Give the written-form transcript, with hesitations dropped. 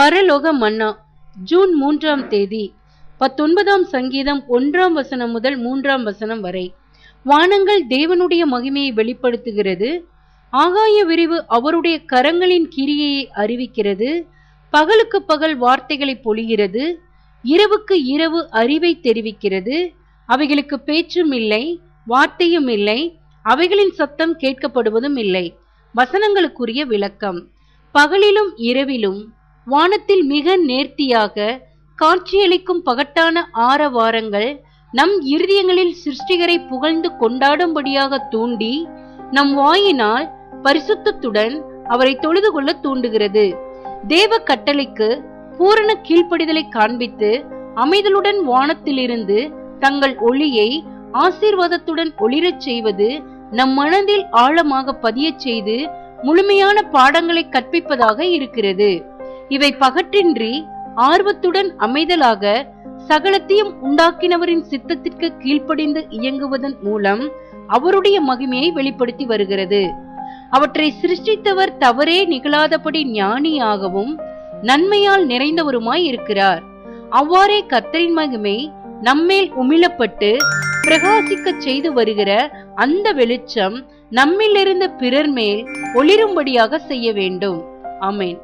பரலோக மன்னா, ஜூன் 3ஆம் தேதி, 19ஆம் சங்கீதம் 1ஆம் வசனம் முதல் 3ஆம் வசனம் வரை. வானங்கள் தேவனுடைய மகிமையை வெளிப்படுத்துகிறது. ஆகாய விரிவு அவருடைய கரங்களின் கிரியையை அறிவிக்கிறது. பகலுக்கு பகல் வார்த்தைகளை பொழிகிறது. இரவுக்கு இரவு அறிவை தெரிவிக்கிறது. அவைகளுக்கு பேச்சும் இல்லை, வார்த்தையும் இல்லை, அவைகளின் சத்தம் கேட்கப்படுவதும் இல்லை. வசனங்களுக்குரிய விளக்கம். பகலிலும் இரவிலும் வானத்தில் மிக நேர்த்தியாக காட்சியளிக்கும் பகட்டான ஆரவாரங்கள் நம் இருதயங்களில் சிருஷ்டிகரை புகழ்ந்து கொண்டாடும்படியாக தூண்டி, நம் வாயினால் பரிசுத்தத்துடன் அவரை தொழுது கொள்ள தூண்டுகிறது. தேவ கட்டளைக்கு பூரண கீழ்ப்படிதலை காண்பித்து அமைதலுடன் வானத்திலிருந்து தங்கள் ஒளியை ஆசீர்வாதத்துடன் ஒளிரச் செய்வது, நம் மனதில் ஆழமாக பதிய செய்து முழுமையான பாடங்களை கற்பிப்பதாக இருக்கிறது. இவை பகற்றின்றி ஆர்வத்துடன் அமைதலாக சகலத்தையும் உண்டாக்கினவரின் சித்தத்திற்கு கீழ்ப்படிந்து இயங்குவதன் மூலம் அவருடைய மகிமையை வெளிப்படுத்தி வருகிறது. அவற்றை சிருஷ்டித்தவர் தவறே நிகழாதபடி ஞானியாகவும் நன்மையால் நிறைந்தவருமாய் இருக்கிறார். அவ்வாறே கர்த்தரின் மகிமை நம்மேல் உமிழப்பட்டு பிரகாசிக்க செய்து வருகிற அந்த வெளிச்சம் நம்மிலிருந்து பிறர் மேல் ஒளிரும்படியாக செய்ய வேண்டும். ஆமென்.